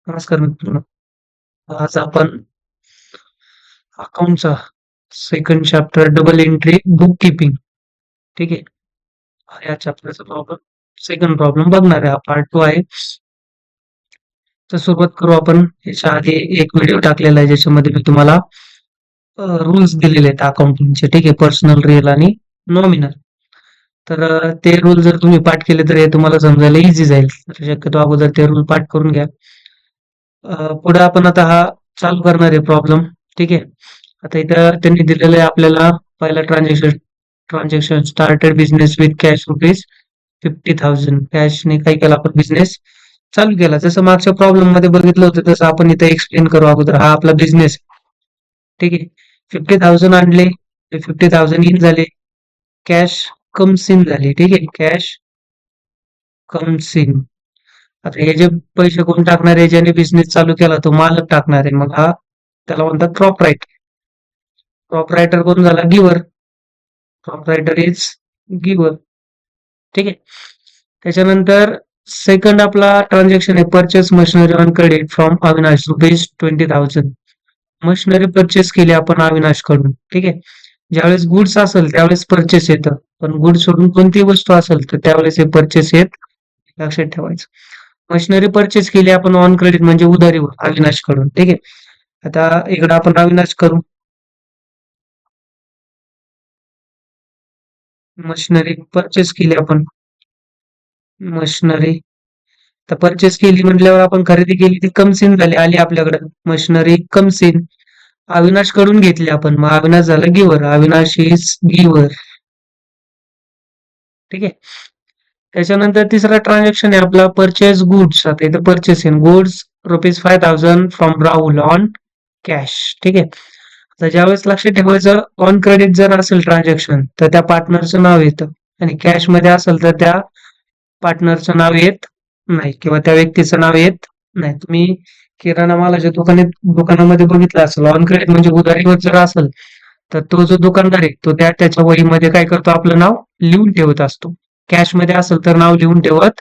नमस्कार मित्रांनो. आज आपण अकाउंटचा second chapter double entry bookkeeping ठीक आहे. या चॅप्टरचा सेकंड प्रॉब्लेम बघणार आहे. हा पार्ट 2 आहे. तर सुरुवात करू आपण. याच्या आधी एक व्हिडिओ टाकलेला आहे ज्याच्यामध्ये मी तुम्हाला रूल्स दिलेले आहेत अकाउंटिंगचे ठीक आहे. पर्सनल, रिअल आणि नॉमिनल. तर ते रूल जर तुम्ही पाठ केले तर हे तुम्हाला समजायला इझी जाईल. तर शक्यतो अगोदर ते रूल पाठ करून घ्या. पुढे आपण आता हा चालू करणार आहे प्रॉब्लेम ठीक आहे. आता इथं त्यांनी दिलेलं आहे आपल्याला पहिला transaction started business with cash rupees 50,000 कॅशने काय केला आपण बिझनेस चालू केला. जसं मागच्या प्रॉब्लेम मध्ये बघितलं होतं तसं आपण इथे एक्सप्लेन करू अगोदर. हा आपला बिझनेस ठीक आहे. 50,000 आणले, 50,000 इन झाले, कॅश कम्स इन झाली ठीक आहे. Cash comes in. आता हे जे पैसे कोण टाकणार आहे, ज्याने बिझनेस चालू केला तो मालक टाकणार आहे. मग हा त्याला म्हणतात प्रॉपरायटर. प्रॉपरायटर कोण झाला? गिवर. प्रॉपरायटर इज गिवर ठीक आहे. त्याच्यानंतर सेकंड आपला ट्रान्झॅक्शन आहे purchase machinery on credit from Avinash rupees 20,000. Machinery purchase केली आपण अविनाश कडून ठीक आहे. ज्यावेळेस गुड्स असेल त्यावेळेस परचेस येतं, पण गुड्स सोडून कोणतीही वस्तू असेल तर त्यावेळेस हे परचेस येत, लक्षात ठेवायचं. मशिनरी परचेस केली आपण ऑन क्रेडिट म्हणजे उधारीवर अविनाश कडून ठीक आहे. आता इकडे आपण अविनाश करू. मशिनरी परचेस केली आपण. मशिनरी तर परचेस केली म्हटल्यावर आपण खरेदी केली ती कमसीन झाली, आली आपल्याकडे मशिनरी कमसीन. अविनाश कडून घेतली आपण, मग अविनाश झाला गिवर. अविनाश इज गिवर ठीक आहे. त्याच्यानंतर तिसरा ट्रान्झॅक्शन आहे आपला परचेस गुड्स. आता इथे purchase in goods rupees 5,000 from Rahul on cash ठीक आहे. तर ज्यावेळेस लक्षात ठेवायचं ऑन क्रेडिट जर असेल ट्रान्झॅक्शन तर त्या पार्टनरचं नाव येतं, आणि कॅश मध्ये असेल तर त्या पार्टनरचं नाव येत नाही किंवा त्या व्यक्तीचं नाव येत नाही. तुम्ही किराणा मालाच्या दुकानामध्ये बघितलं असेल, ऑन क्रेडिट म्हणजे उधारीवर जर असेल तर तो जो दुकानदार आहे तो त्याच्या वहीमध्ये काय करतो, आपलं नाव लिहून ठेवत असतो. कॅश मध्ये असेल तर नाव लिहून ठेवत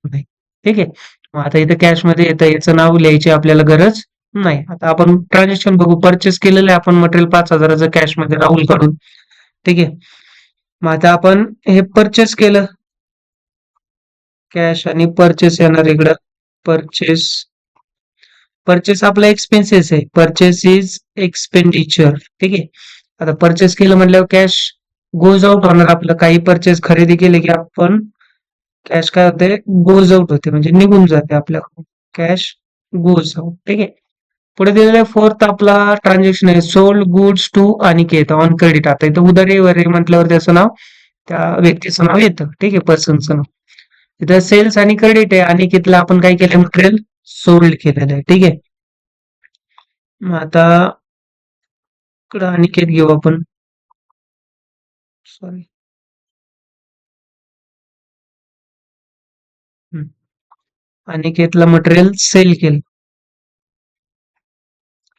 नाही ठीक आहे. मग आता इथं कॅश मध्ये येतं, याचं नाव लिहायची आपल्याला गरज नाही. आता आपण ट्रान्झॅक्शन बघू. परचेस केलेलं आहे आपण मटेरियल 5,000चं कॅश मध्ये राहुल कडून ठीक आहे. मग आता आपण हे परचेस केलं कॅश, आणि परचेस येणार इकडं. परचेस परचेस आपला एक्सपेन्सेस आहे. परचेस इज एक्सपेंडिचर ठीक आहे. आता परचेस केलं म्हटल्यावर कॅश गोज आउट होणार आपलं. काही परचेस खरेदी केले की आपण कॅश काय होते, गोज आउट होते म्हणजे निघून जाते आपल्याकडून. कॅश गोज आउट ठीक आहे. पुढे दिलेला फोर्थ आपला ट्रान्झॅक्शन आहे sold goods to Aniket on credit. आता इथं उधारीवर आहे म्हटल्यावर त्याचं नाव, त्या व्यक्तीचं नाव येतं ठीक आहे, पर्सनचं नाव. इथं सेल्स आणि क्रेडिट आहे. अनिकेतला आपण काय केलं, मटेरियल सोल्ड केलेलं आहे ठीक आहे. मग आता इकडं अनिकेत घेऊ आपण. सॉरी, अनिकेतला मटेरियल सेल केलं.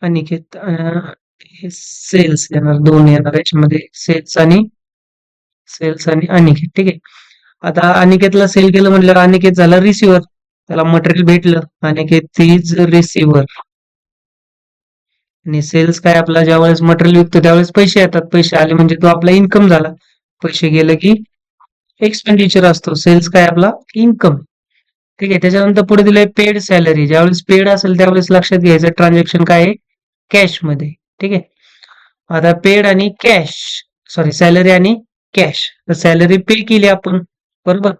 अनिकेत सेल्स येणार, दोन येणार याच्यामध्ये, सेल्स आणि अनिकेत ठीक आहे. आता अनिकेतला सेल केलं म्हटल्यावर अनिकेत झाला रिसिव्हर. त्याला मटेरियल भेटलं, अनिकेत इज रिसिव्हर. आणि सेल्स काय, आपला ज्यावेळेस मटेरियल विकतो त्यावेळेस पैसे येतात. पैसे आले म्हणजे तो आपला इन्कम झाला. पैसे गेले की एक्सपेंडिचर असतो. सेल्स काय आपला इन्कम ठीक आहे. त्याच्यानंतर पुढे दिलंय पेड सॅलरी. ज्यावेळेस पेड असेल त्यावेळेस लक्षात घ्यायचं ट्रान्झॅक्शन काय आहे, कॅश मध्ये ठीक आहे. आता पेड आणि कॅश, सॉरी सॅलरी आणि कॅश. तर सॅलरी पे केली आपण बरोबर.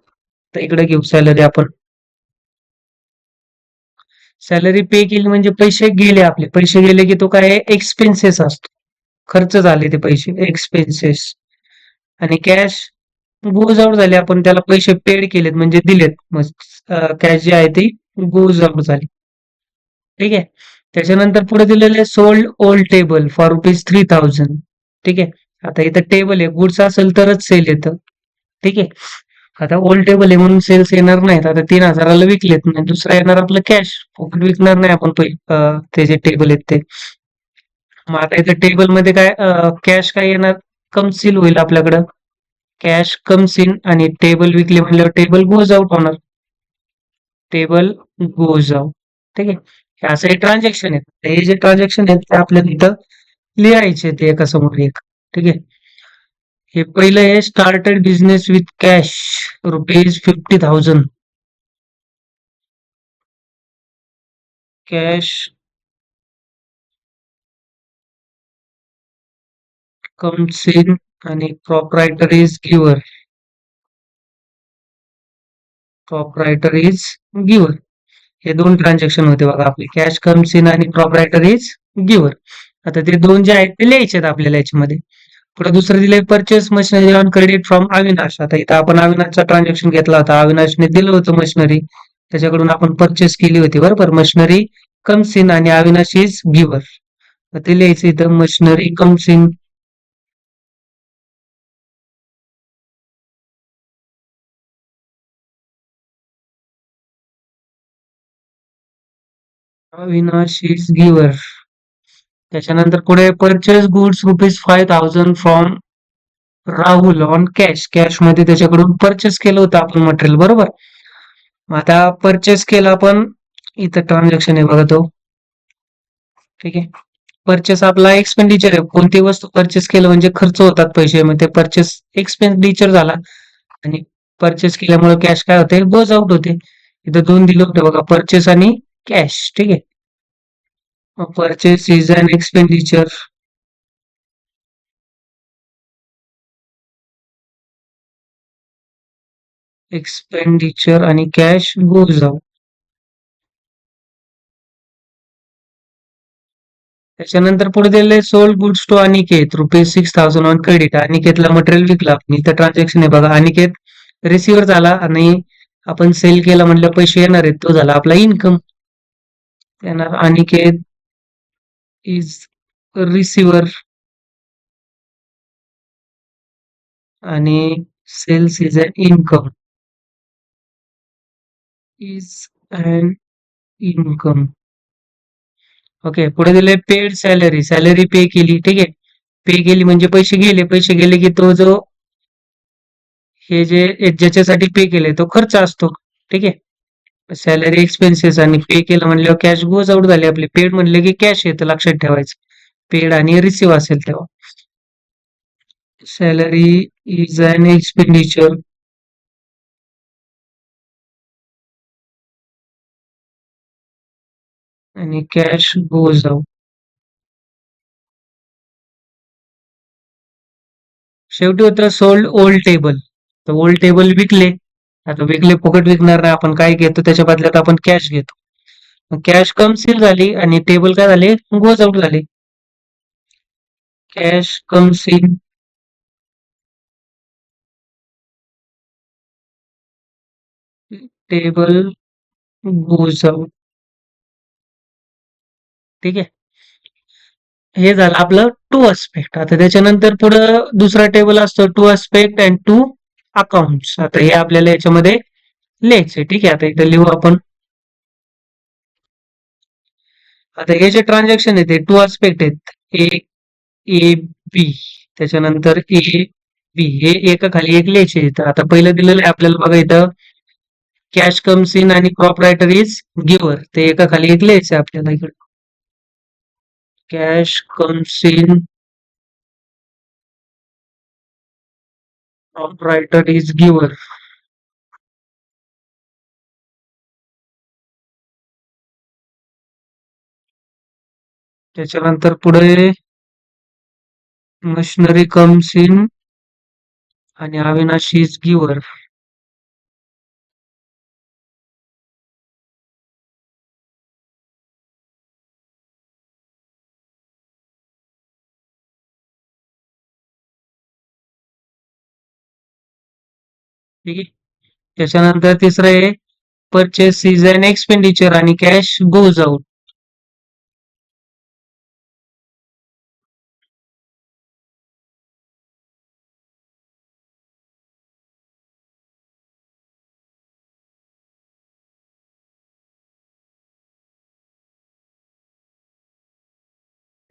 तर इकडे घेऊ सॅलरी आपण. सॅलरी पे केली म्हणजे पैसे गेले आपले. पैसे गेले की तो काय एक्सपेन्सेस असतो, खर्च झाले ते पैसे, एक्सपेन्सेस. आणि कॅश गोज आउट झाले, आपण त्याला पैसे पेड केलेत म्हणजे दिलेत. मग कॅश जी आहे ती गोज आउट झाली ठीक आहे. त्याच्यानंतर पुढे दिलेले sold old table for rupees 3,000 ठीक आहे. आता इथं टेबल आहे, गुड्स असेल तरच सेल येतं ठीक आहे. आता ओल्ड टेबल आहे म्हणून सेल्स येणार नाहीत. आता 3,000ला विकलेत म्हणजे दुसरा येणार आपलं कॅश. फुकट विकणार नाही आपण ते जे टेबल आहेत ते. मग आता इथे टेबल मध्ये काय, कॅश काय येणार, कमसील होईल आपल्याकडं. कॅश कम्स इन आणि टेबल विकले म्हणल्यावर टेबल गोज आउट होणार. टेबल गोज आउट ठीक आहे. हे असं हे ट्रान्झॅक्शन आहेत. हे जे ट्रान्झॅक्शन आहेत ते आपल्याला इथं लिहायचे ते एका समोर एक. ठीक आहे. हे पहिलं आहे started business with cash ₹50,000 cash comes in आणि proprietor is giver. Proprietor is giver. हे दोन ट्रान्झॅक्शन होते बघा आपले. कॅश कम्स इन आणि प्रॉपरायटर इज गिव्हर. आता ते दोन जे आहेत ते लिहायचे आहेत आपल्याला याच्यामध्ये. पुढे दुसरं दिलंय purchase machinery on credit from Avinash. आता इथं आपण अविनाशचा ट्रान्झॅक्शन घेतला होता. अविनाशने दिलं होतं मशिनरी. त्याच्याकडून आपण परचेस केली होती बरोबर. मशिनरी कम्स इन आणि अविनाश इज गिव्हर. ते लिहायचं इथं machinery comes in. Avinash is giver. त्याच्यानंतर पुढे purchase goods ₹5,000 from Rahul on cash. Cash मध्ये त्याच्याकडून परचेस केलं होतं आपण मटेरियल बरोबर. मग आता परचेस केला पण इथं ट्रान्झॅक्शन आहे बघा तो. ठीक आहे. परचेस आपला एक्सपेंडिचर आहे. कोणती वस्तू परचेस केलं म्हणजे खर्च होतात पैसे. मग ते परचेस एक्सपेंडिचर झाला आणि परचेस केल्यामुळे कॅश काय होते गोज आउट होते. इथं दोन दिलं होतं बघा परचेस आणि कॅश. ठीक आहे. Purchase is an expenditure. Expenditure आणि कॅश गोज आउट. त्याच्यानंतर पुढे दिले sold goods to Aniket ₹6,000 on credit. अनिकेतला मटेरियल विकला आपण. इथं ट्रान्झॅक्शन आहे बघा. अनिकेत रिसिव्हर झाला आणि आपण सेल केला म्हणलं पैसे येणार आहेत. तो झाला आपला इन्कम. येणार अनिकेत इज रिसिव्हर आणि sales is a income. Is an income. Okay. पुढे दिले पेड सॅलरी. सॅलरी पे केली. ठीक आहे. पे केली म्हणजे पैसे गेले. पैसे गेले की तो जो हे जे ज्याच्यासाठी पे केले तो खर्च असतो. ठीक आहे. सॅलरी एक्सपेन्सेस आणि पे केलं म्हणल्यावर कॅश गोज आउट झाले आपले. पेड म्हणले की कॅश येतं लक्षात ठेवायचं. पेड आणि रिसिव्ह असेल तेव्हा. सॅलरी इज अन एक्सपेंडिचर आणि कॅश गोज आउट. शेवटी होतं सोल्ड ओल्ड टेबल. तर ओल्ड टेबल विकले. आता विकले फुकट विकणार नाही आपण. काय घेतो त्याच्या बदल्यात आपण कॅश घेतो. कॅश कमसेल झाली आणि टेबल काय झाले गोज आउट झाले. Cash comes in table goes out. ठीक आहे. हे झालं आपलं टू अस्पेक्ट. आता त्याच्यानंतर पुढं दुसरा टेबल असतो two aspect and two accounts. आता हे आपल्याला याच्यामध्ये लिहायचे. ठीक आहे. आता इथं लिहू आपण. आता हे जे ट्रान्झॅक्शन आहे ते टू अस्पेक्ट आहेत. ए ए बी. त्याच्यानंतर ए बी हे एका खाली एक लिहायचे. तर आता पहिलं दिलेलं आहे आपल्याला बघा इथं कॅश कम्स इन आणि प्रॉपरायटर इज गिव्हर. ते एका खाली एक लिहायचे आपल्याला इकडे. Cash comes in proprietor is giver. त्याच्यानंतर पुढे मशिनरी कम्स इन आणि अविनाश इज गिव्हर. ठीक आहे. त्याच्यानंतर तिसरं आहे परचेस इज अन एक्सपेंडिचर आणि कॅश गोज आउट.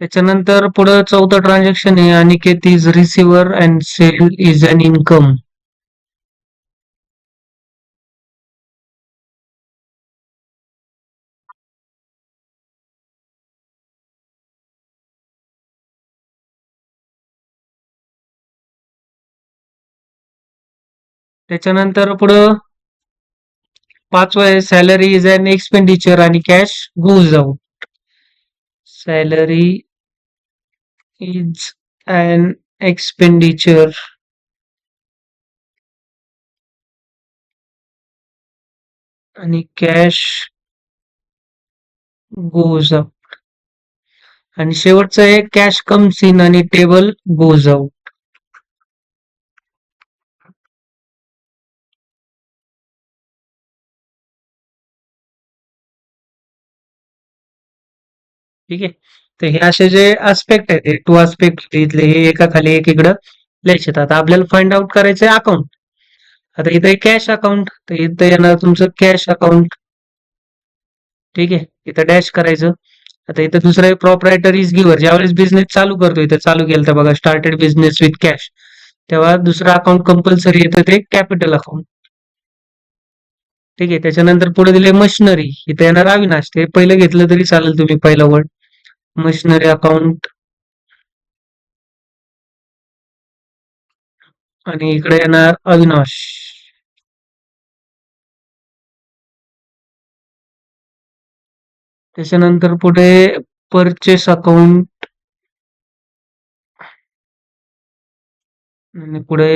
त्याच्यानंतर पुढं चौथं ट्रान्झॅक्शन आहे Aniket is receiver and sale is an income. त्याच्यानंतर पुढं 5वं आहे सॅलरी इज अन एक्सपेंडिचर आणि cash goes out. Salary is an expenditure आणि कॅश गोज आउट. आणि शेवटचं आहे कॅश कम्स इन आणि टेबल गोज आउट. ठीक आहे. तर हे असे जे आस्पेक्ट आहेत, हे 2 आस्पेक्ट इथले हे एका खाली एक इकडं लिहायचे. आता आपल्याला फाइंड आउट करायचं आहे अकाउंट. आता इथे कॅश अकाउंट, तर इथं येणार तुमचं कॅश अकाउंट. ठीक आहे. इथं डॅश करायचं. आता इथं दुसरं आहे प्रॉपरायटर इज गिव्हर. ज्यावेळेस बिझनेस चालू करतो, इथं चालू केलं तर बघा स्टार्टेड बिझनेस विथ कॅश, तेव्हा दुसरं अकाउंट कंपल्सरी येतं ते कॅपिटल अकाउंट. ठीक आहे. त्याच्यानंतर पुढे दिले मशिनरी, इथे येणार अविनाश. ते पहिलं घेतलं तरी चालेल तुम्ही पहिलं वर्ड मशिनरी अकाउंट. आणि इकडे येणार अविनाश. त्याच्यानंतर पुढे परचेस अकाउंट आणि पुढे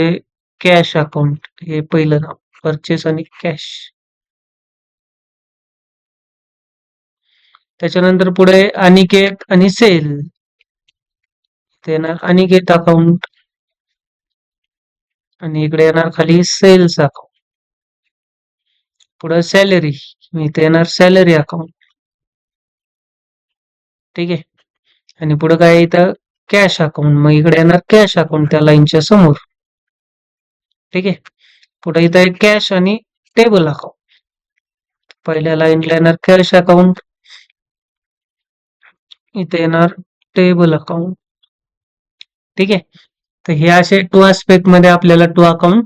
कॅश अकाउंट. हे पहिलं नाव परचेस आणि कॅश. त्याच्यानंतर पुढे अनिकेत आणि सेल, ते येणार अनिकेत अकाउंट. आणि इकडे येणार खाली सेल्स अकाउंट. पुढे सॅलरी, इथे येणार सॅलरी अकाउंट. ठीक आहे. आणि पुढे काय इथं कॅश अकाउंट, मग इकडे येणार कॅश अकाउंट त्या लाईनच्या समोर. ठीक आहे. पुढे इथं आहे कॅश आणि टेबल अकाउंट. पहिल्या लाईनला येणार कॅश अकाउंट, इथे येणार टेबल अकाउंट. ठीक आहे. तर हे असे 2 आस्पेक्ट मध्ये आपल्याला 2 अकाउंट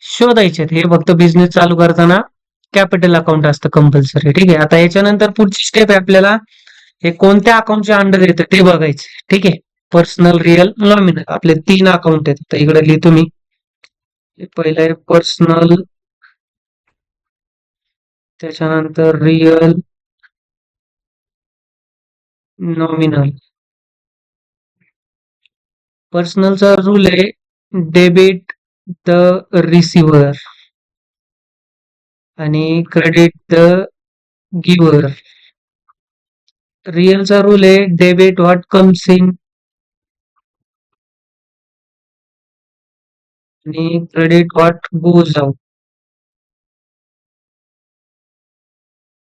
शोधायचे. हे फक्त बिझनेस चालू करताना कॅपिटल अकाउंट असतं कंपल्सरी. ठीक आहे. आता याच्यानंतर पुढची स्टेप आहे आपल्याला हे कोणत्या अकाउंटच्या अंडर येतं ते बघायचं. ठीक आहे. पर्सनल, रिअल, नॉमिनल आपले 3 अकाउंट आहेत. तर इकडे लिहितो मी. पहिलं आहे पर्सनल, त्याच्यानंतर रिअल, नॉमिनल. पर्सनलचा रूल आहे डेबिट द रिसिव्हर आणि क्रेडिट द गिव्हर. रिअलचा रूल आहे डेबिट व्हॉट कम्स इन आणि क्रेडिट व्हॉट गोज आउट.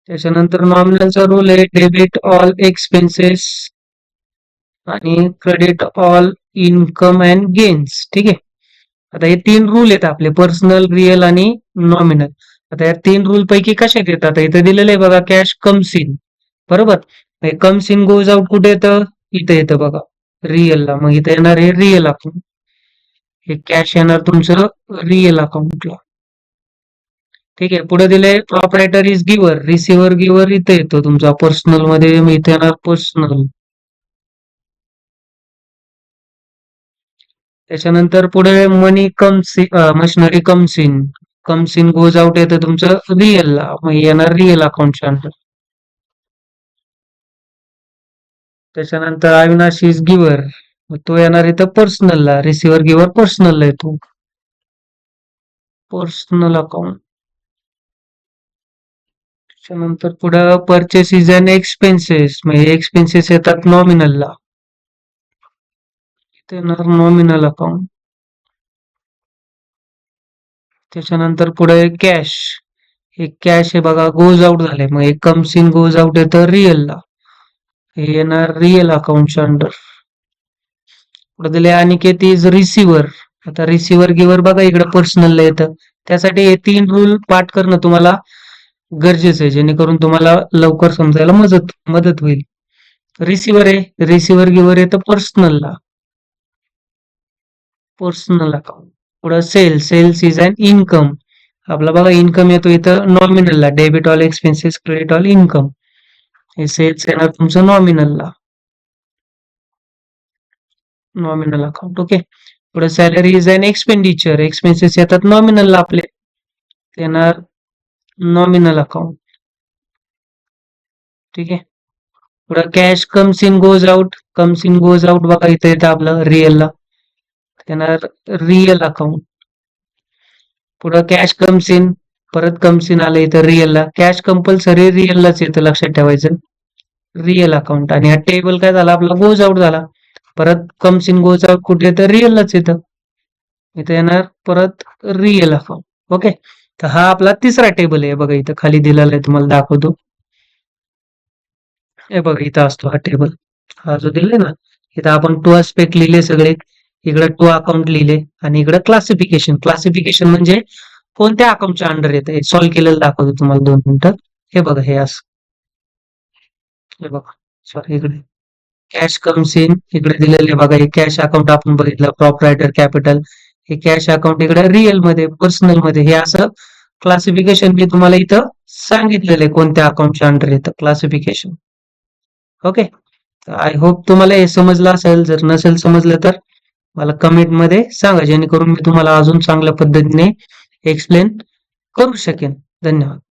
त्याच्यानंतर नॉमिनलचा रूल आहे डेबिट ऑल एक्सपेन्सेस आणि credit all income and gains. ठीक आहे. आता हे 3 रूल आहेत आपले पर्सनल, रिअल आणि नॉमिनल. आता या 3 रूल पैकी कशात येतात? इथे दिलेलं आहे बघा कॅश कम्स इन, बरोबर. कम्स इन गोज आउट कुठे येतं? इथे येतं बघा रिअलला. मग इथे येणार हे रिअल अकाउंट. हे कॅश येणार तुमचं रिअल अकाउंटला. ठीक आहे. पुढे दिले proprietor is giver, receiver giver इथे येतो तुमचा पर्सनल मध्ये, मग इथे येणार पर्सनल. त्याच्यानंतर पुढे money comes, machinery comes in goes out येतं तुमचं रिअलला, मग येणार रिअल अकाउंटच्या अंडर. त्याच्यानंतर अविनाश इज गिव्हर, तो येणार इथं पर्सनलला, रिसिव्हर गिव्हर पर्सनलला येतो पर्सनल अकाउंट. त्याच्यानंतर पुढे परचेस इज अन एक्सपेन्सेस, म्हणजे एक्सपेन्सेस येतात नॉमिनलला, इथे येणार नॉमिनल अकाउंट. त्याच्यानंतर पुढे कॅश, हे कॅश हे बघा गोज आउट झाले, मग एक कम्स इन गोज आउट येतं रिअलला, हे येणार रिअल अकाउंटच्या अंडर. पुढे दिले अनिकेत इज रिसिव्हर. आता रिसिव्हर गिव्हर बघा इकडे पर्सनलला येतं. त्यासाठी हे 3 रूल पाठ करणं तुम्हाला गरजेचं आहे, जेणेकरून तुम्हाला लवकर समजायला मदत होईल. रिसिव्हर आहे, रिसिव्हर गिव्हर येतं पर्सनलला, पर्सनल अकाउंट. पुढे सेल्स इज अन इन्कम, आपला बघा इन्कम येतो इथं नॉमिनलला, debit all expenses credit all income. हे सेल्स येणार तुमचं नॉमिनलला, नॉमिनल अकाउंट. ओके. पुढे salary is an expenditure, expenses येतात नॉमिनल आपले, येणार नॉमिनल अकाउंट. ठीक आहे. पुढे cash comes in goes out, comes in goes out बघा इथे येतं आपलं रिअलला, येणार रिअल अकाउंट. पुढे कॅश कम्स इन, परत कम्स इन आलं इथं रिअलला, कॅश कंपल्सरी रिअललाच येतं लक्षात ठेवायचं, रिअल अकाउंट. आणि हा टेबल काय झाला आपला गोज आउट झाला, परत कम्स इन गोज आउट कुठे येतं रिअललाच येतं, इथं येणार परत रिअल अकाउंट. ओके. तर हा आपला तिसरा टेबल आहे बघा, इथं खाली दिलेला आहे तुम्हाला दाखवतो. हे बघा इथं असतो हा टेबल, हा जो दिले ना, इथं आपण टू आस्पेक्ट लिहिले सगळे, इकडे टू अकाउंट लिहिले आणि इकडे क्लासिफिकेशन, क्लासिफिकेशन म्हणजे कोणत्या अकाउंटच्या अंडर येतं सॉल्व्ह केलेलं दाखवतो तुम्हाला 2 मिनिटं. हे बघा हे असं, हे बघा सॉरी इकडे कॅश कम्स इन इकडे दिलेले बघा, हे कॅश अकाउंट आपण बघितलं प्रॉपरायटर कॅपिटल, हे कॅश अकाउंट इकडे रिअल मध्ये पर्सनल मध्ये, हे असं क्लासिफिकेशन मी तुम्हाला इथं सांगितलेलं आहे कोणत्या अकाउंटच्या अंडर येतं क्लासिफिकेशन. ओके. आय होप तुम्हाला हे समजलं असेल, जर नसेल समजलं तर मला कमेंट मध्ये सांगा, जेणेकरून मी तुम्हाला अजून चांगल्या पद्धतीने एक्सप्लेन करू शकेन. धन्यवाद.